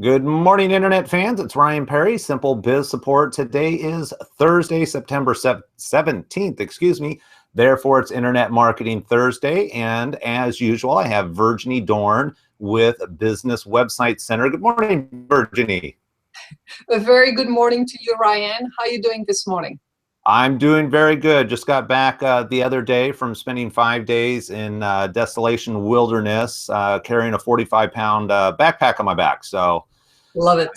Good morning, Internet fans. It's Ryan Perry, Simple Biz Support. Today is Thursday, September 17th, excuse me. Therefore, it's Internet Marketing Thursday. And as usual, I have Virginie Dorn with Business Website Center. Good morning, Virginie. A very good morning to you, Ryan. How are you doing this morning? I'm doing very good. Just got back the other day from spending 5 days in Desolation Wilderness, carrying a 45-pound backpack on my back. So, love it.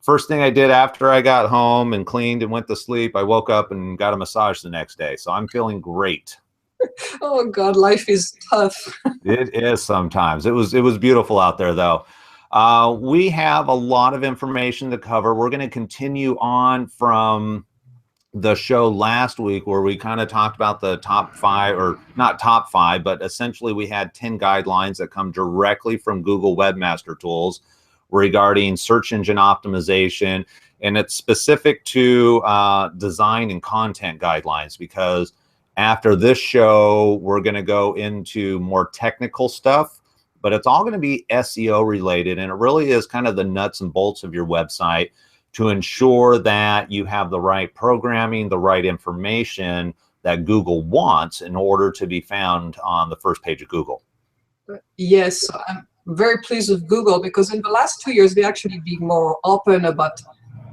First thing I did after I got home and cleaned and went to sleep, I woke up and got a massage the next day. So I'm feeling great. Oh God, life is tough. It is sometimes. It was beautiful out there though. We have a lot of information to cover. We're going to continue on from the show last week where we kind of talked about the top 5, or not top 5, but essentially we had 10 guidelines that come directly from Google Webmaster Tools regarding search engine optimization, and it's specific to design and content guidelines, because after this show we're going to go into more technical stuff, but it's all going to be SEO related, and it really is kind of the nuts and bolts of your website to ensure that you have the right programming, the right information that Google wants in order to be found on the first page of Google. Yes, I'm very pleased with Google, because in the last 2 years, they actually be more open about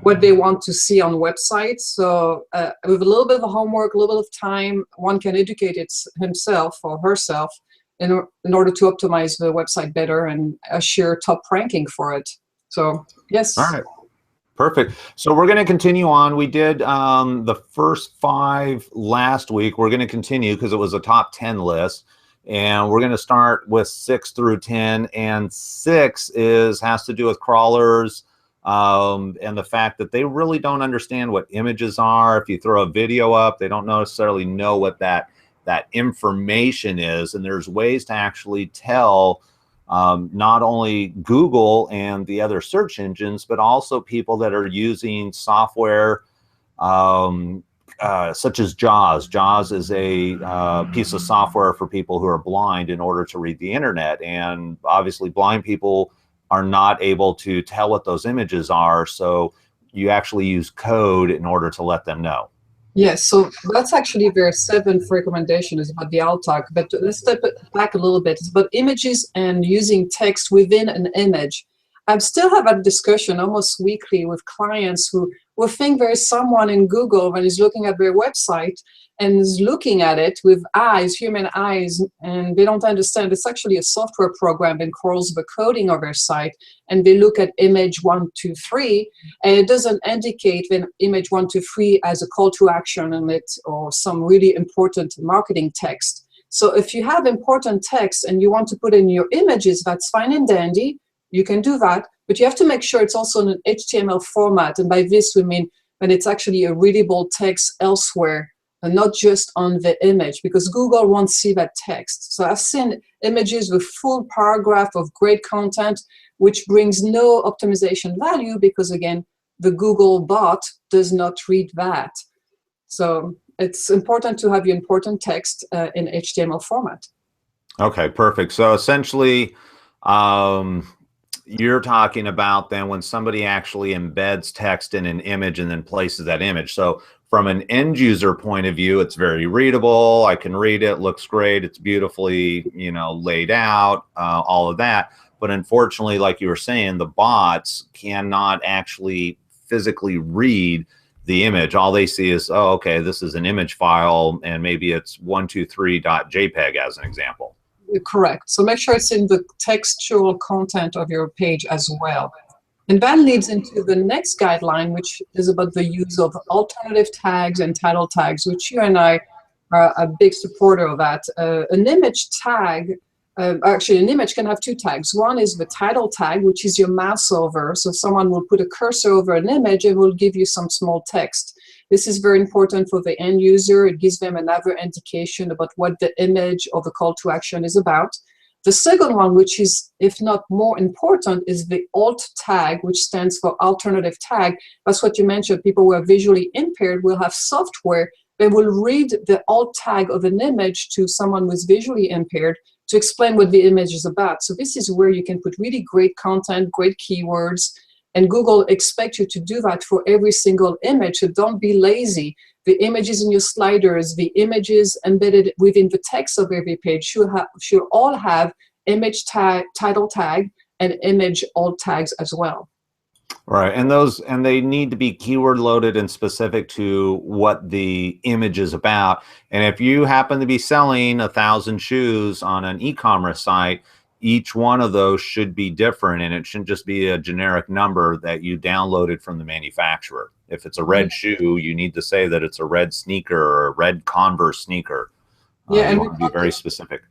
what they want to see on websites. So with a little bit of homework, a little bit of time, one can educate himself or herself in order to optimize the website better and assure top ranking for it. So yes. All right. Perfect. So we're going to continue on. We did the first 5 last week. We're going to continue because it was a top 10 list. And we're going to start with 6 through 10. And 6 has to do with crawlers and the fact that they really don't understand what images are. If you throw a video up, they don't necessarily know what that information is. And there's ways to actually tell not only Google and the other search engines, but also people that are using software such as JAWS. JAWS is a piece of software for people who are blind in order to read the internet. And obviously blind people are not able to tell what those images are. So you actually use code in order to let them know. Yes, so that's actually their 7th recommendation, is about the alt tag. But let's step it back a little bit. It's about images and using text within an image. I still have a discussion almost weekly with clients who will think there is someone in Google that is looking at their website and is looking at it with eyes, human eyes, and they don't understand it's actually a software program that crawls the coding of their site, and they look at image 1, 2, 3, and it doesn't indicate the image 1, 2, 3 as a call to action in it or some really important marketing text. So if you have important text and you want to put in your images, that's fine and dandy. You can do that, but you have to make sure it's also in an HTML format. And by this, we mean when it's actually a readable text elsewhere, and not just on the image, because Google won't see that text. So I've seen images with full paragraph of great content, which brings no optimization value, because again, the Google bot does not read that. So it's important to have your important text in HTML format. Okay, perfect. So essentially, you're talking about then when somebody actually embeds text in an image and then places that image. So from an end user point of view, it's very readable. I can read it, looks great. It's beautifully, laid out, all of that. But unfortunately, like you were saying, the bots cannot actually physically read the image. All they see is, oh, okay, this is an image file, and maybe it's 123.jpg as an example. Correct. So make sure it's in the textual content of your page as well. And that leads into the next guideline, which is about the use of alternative tags and title tags, which you and I are a big supporter of that. An image tag, actually an image can have 2 tags. One is the title tag, which is your mouse over. So someone will put a cursor over an image and will give you some small text. This is very important for the end user. It gives them another indication about what the image or the call to action is about. The second one, which is, if not more important, is the alt tag, which stands for alternative tag. That's what you mentioned. People who are visually impaired will have software that will read the alt tag of an image to someone who's visually impaired to explain what the image is about. So this is where you can put really great content, great keywords, and Google expects you to do that for every single image. So don't be lazy. The images in your sliders, the images embedded within the text of every page should all have image tag, title tag, and image alt tags as well. Right, and they need to be keyword loaded and specific to what the image is about. And if you happen to be selling 1,000 shoes on an e-commerce site, each one of those should be different, and it shouldn't just be a generic number that you downloaded from the manufacturer. If it's a red shoe, you need to say that it's a red sneaker or a red Converse sneaker. Yeah, you want to be very specific.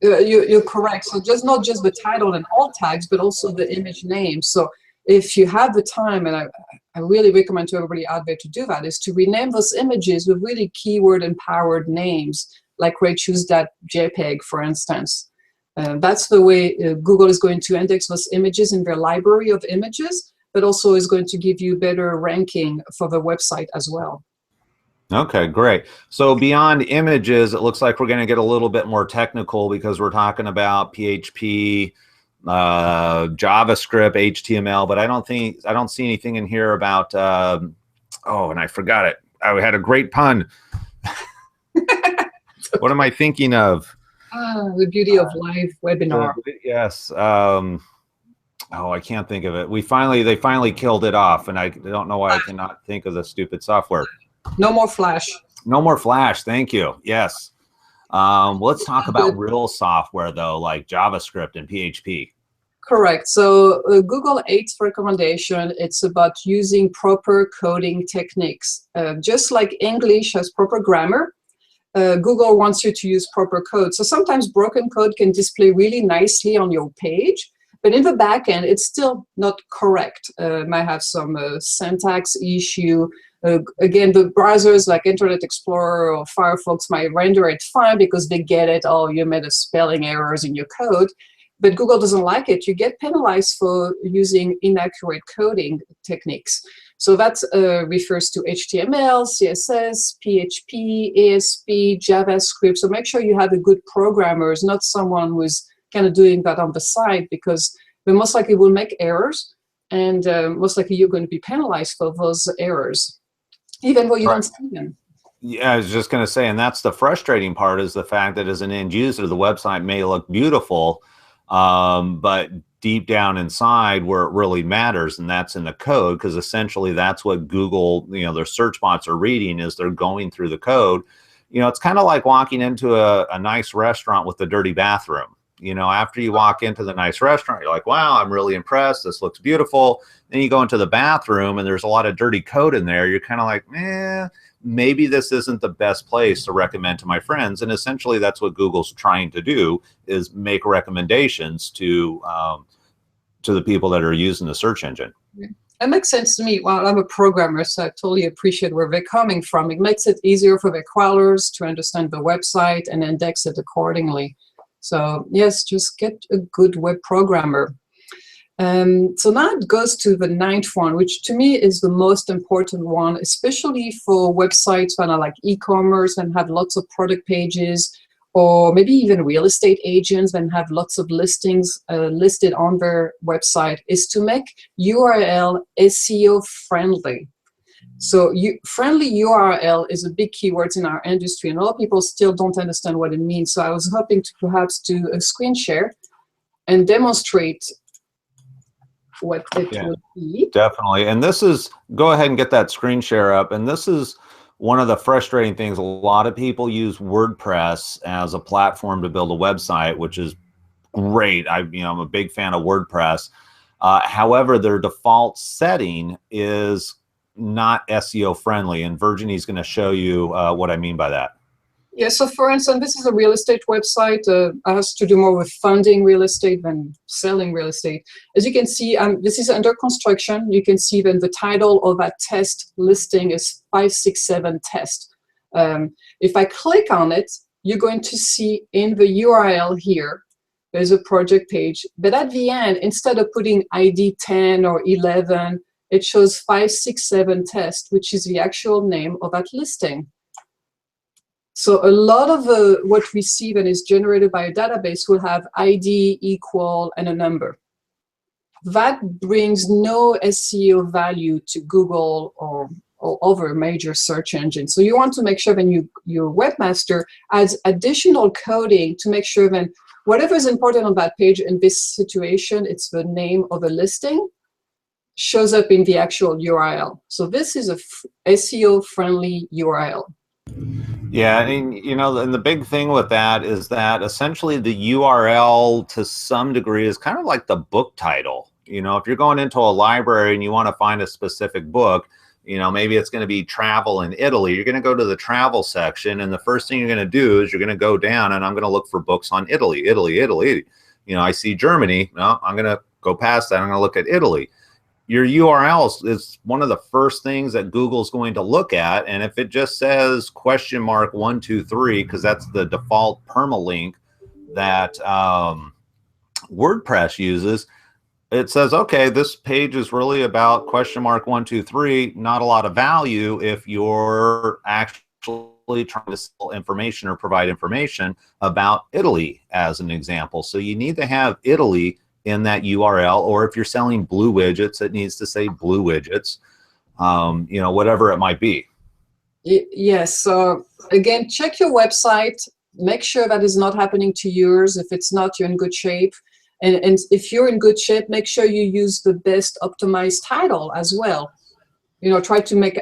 You're correct. So just not just the title and alt tags, but also the image name. So if you have the time, and I really recommend to everybody out there to do that, is to rename those images with really keyword empowered names, like RedShoes.jpg, for instance. That's the way Google is going to index those images in their library of images, but also is going to give you better ranking for the website as well. Okay, great. So beyond images, it looks like we're going to get a little bit more technical because we're talking about PHP, JavaScript, HTML, but I don't see anything in here about, oh, and I forgot it. I had a great pun. What am I thinking of? The beauty of live webinar. Yes. Oh, I can't think of it. They finally killed it off, and I don't know why I cannot think of the stupid software. No more Flash. No more Flash. Thank you. Yes. Let's talk about real software though, like JavaScript and PHP. Correct. So Google 8's recommendation, it's about using proper coding techniques. Just like English has proper grammar, Google wants you to use proper code. So sometimes broken code can display really nicely on your page, but in the back end, it's still not correct. Might have some syntax issue. Again, the browsers like Internet Explorer or Firefox might render it fine because they get it, oh, you made a spelling errors in your code. But Google doesn't like it. You get penalized for using inaccurate coding techniques. So that refers to HTML, CSS, PHP, ASP, JavaScript. So make sure you have a good programmer, not someone who's kind of doing that on the side, because they most likely will make errors, and most likely you're going to be penalized for those errors, even though you don't see them. Yeah, I was just going to say, and that's the frustrating part, is the fact that as an end user, the website may look beautiful, but deep down inside where it really matters, and that's in the code, because essentially that's what Google, their search bots are reading, is they're going through the code. It's kind of like walking into a nice restaurant with a dirty bathroom. After you walk into the nice restaurant, you're like, wow, I'm really impressed. This looks beautiful. Then you go into the bathroom and there's a lot of dirty code in there. You're kind of like, maybe this isn't the best place to recommend to my friends. And essentially that's what Google's trying to do, is make recommendations to the people that are using the search engine. It makes sense to me. Well, I'm a programmer, so I totally appreciate where they're coming from. It makes it easier for the crawlers to understand the website and index it accordingly. So yes, just get a good web programmer. So now it goes to the 9th one, which to me is the most important one, especially for websites that are like e-commerce and have lots of product pages, or maybe even real estate agents and have lots of listings listed on their website, is to make URL SEO friendly. So friendly URL is a big keyword in our industry, and a lot of people still don't understand what it means. So I was hoping to perhaps do a screen share and demonstrate what it would be. Definitely. And this is, go ahead and get that screen share up. And this is one of the frustrating things. A lot of people use WordPress as a platform to build a website, which is great. I'm a big fan of WordPress. However, their default setting is not SEO friendly, and Virginie's going to show you what I mean by that. Yeah, so for instance, this is a real estate website. It has to do more with funding real estate than selling real estate. As you can see, this is under construction. You can see then the title of that test listing is 567 test. If I click on it, you're going to see in the URL here, there's a project page. But at the end, instead of putting ID 10 or 11, it shows 567 test, which is the actual name of that listing. So a lot of what we see that is generated by a database will have ID equal and a number. That brings no SEO value to Google or other major search engines. So you want to make sure that your webmaster adds additional coding to make sure that whatever is important on that page in this situation, it's the name of a listing, shows up in the actual URL. So this is a SEO-friendly URL. Yeah, and you know, and the big thing with that is that essentially the URL to some degree is kind of like the book title. You know, if you're going into a library and you want to find a specific book, you know, maybe it's going to be travel in Italy. You're going to go to the travel section, and the first thing you're going to do is you're going to go down, and I'm going to look for books on Italy, Italy, Italy. You know, I see Germany. No, I'm going to go past that. I'm going to look at Italy. Your URL is one of the first things that Google's going to look at. And if it just says !123, because that's the default permalink that WordPress uses, it says, okay, this page is really about !123, not a lot of value if you're actually trying to sell information or provide information about Italy, as an example. So you need to have Italy in that URL, or if you're selling blue widgets, it needs to say blue widgets, you know, whatever it might be. Yes, so again, check your website, make sure that is not happening to yours. If it's not, you're in good shape. And if you're in good shape, make sure you use the best optimized title as well. You know, try to make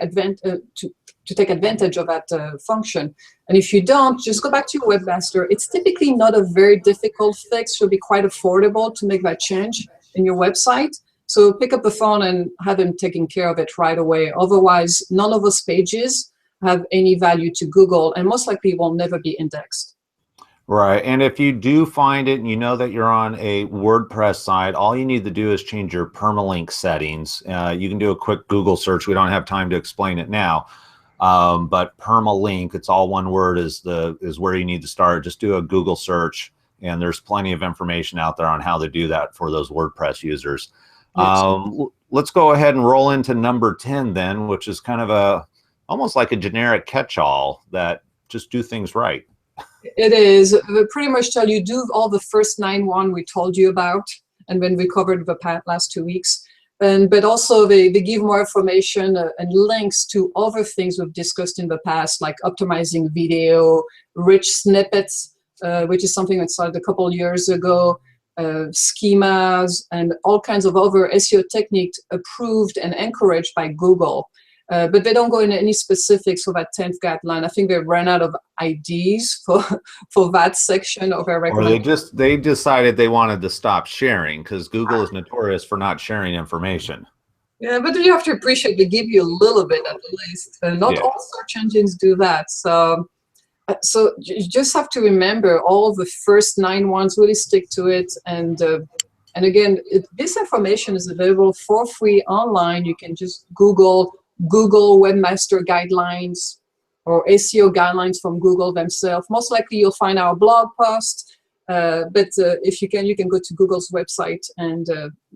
to take advantage of that function. And if you don't, just go back to your webmaster. It's typically not a very difficult fix. It should be quite affordable to make that change in your website. So pick up the phone and have them taking care of it right away. Otherwise, none of those pages have any value to Google, and most likely will never be indexed. Right. And if you do find it and you know that you're on a WordPress site, all you need to do is change your permalink settings. You can do a quick Google search. We don't have time to explain it now. But permalink, it's all one word, is where you need to start. Just do a Google search, and there's plenty of information out there on how to do that for those WordPress users. Let's go ahead and roll into number 10 then, which is kind of almost like a generic catch-all that just do things right. It is. They pretty much tell you do all the first 9 we told you about, and when we covered the last 2 weeks. But also they give more information and links to other things we've discussed in the past, like optimizing video, rich snippets, which is something that started a couple years ago, schemas, and all kinds of other SEO techniques approved and encouraged by Google. But they don't go into any specifics for that 10th guideline. I think they ran out of ideas for that section of our recommendation. Or they decided they wanted to stop sharing, because Google is notorious for not sharing information. Yeah, but you have to appreciate they give you a little bit at least. Not all search engines do that. So you just have to remember all the first 9 ones, really stick to it. And again, this information is available for free online. You can just Google Webmaster Guidelines or SEO guidelines from Google themselves. Most likely you'll find our blog post, but if you can go to Google's website and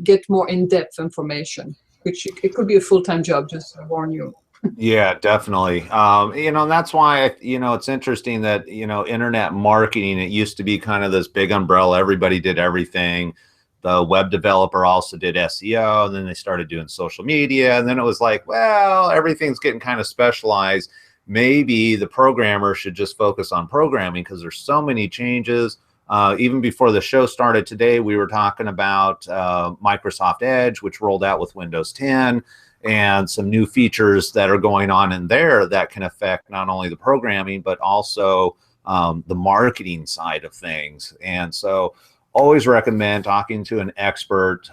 get more in-depth information, which it could be a full-time job, just to warn you. Yeah, definitely. You know, and that's why, you know, it's interesting that, you know, internet marketing, it used to be kind of this big umbrella. Everybody did everything. The web developer also did SEO, and then they started doing social media, and then it was like, well, everything's getting kind of specialized. Maybe the programmer should just focus on programming, because there's so many changes. Even before the show started today, we were talking about Microsoft Edge, which rolled out with Windows 10, and some new features that are going on in there that can affect not only the programming, but also the marketing side of things. And so always recommend talking to an expert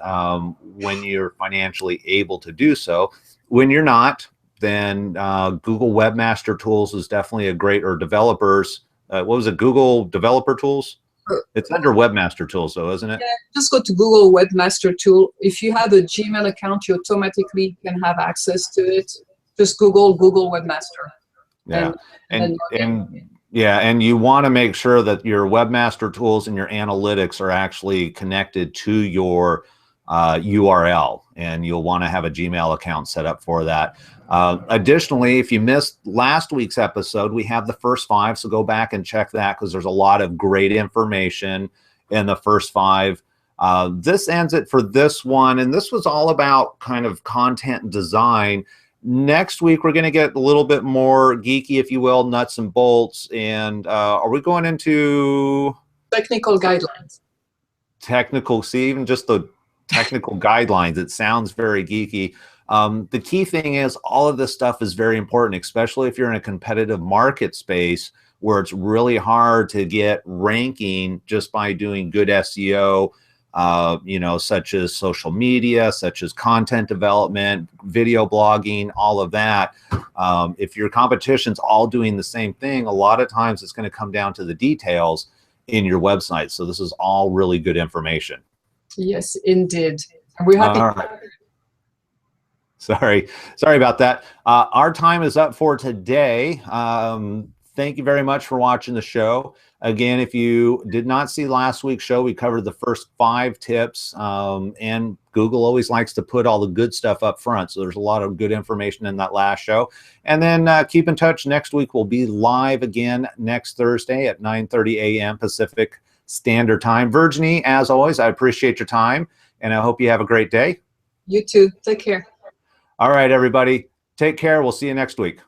when you're financially able to do so. When you're not, then Google Webmaster Tools is definitely a great, or developers. What was it, Google Developer Tools? It's under Webmaster Tools though, isn't it? Yeah, just go to Google Webmaster Tool. If you have a Gmail account, you automatically can have access to it. Just Google Webmaster. Yeah, and you want to make sure that your Webmaster Tools and your analytics are actually connected to your URL, and you'll want to have a Gmail account set up for that. Additionally, if you missed last week's episode, we have the first 5, so go back and check that because there's a lot of great information in the first 5. This ends it for this one, and this was all about kind of content and design. Next week, we're going to get a little bit more geeky, if you will, nuts and bolts. And are we going into technical guidelines? Technical, see, even just the technical guidelines, it sounds very geeky. The key thing is all of this stuff is very important, especially if you're in a competitive market space where it's really hard to get ranking just by doing good SEO. You know, such as social media, such as content development, video blogging, all of that. If your competition's all doing the same thing, a lot of times it's going to come down to the details in your website. So this is all really good information. Yes, indeed. We're happy. Right. Sorry about that. Our time is up for today. Thank you very much for watching the show. Again, if you did not see last week's show, we covered the first 5 tips, and Google always likes to put all the good stuff up front. So there's a lot of good information in that last show. And then keep in touch. Next week, we'll be live again next Thursday at 9:30 a.m. Pacific Standard Time. Virginie, as always, I appreciate your time, and I hope you have a great day. You too. Take care. All right, everybody. Take care. We'll see you next week.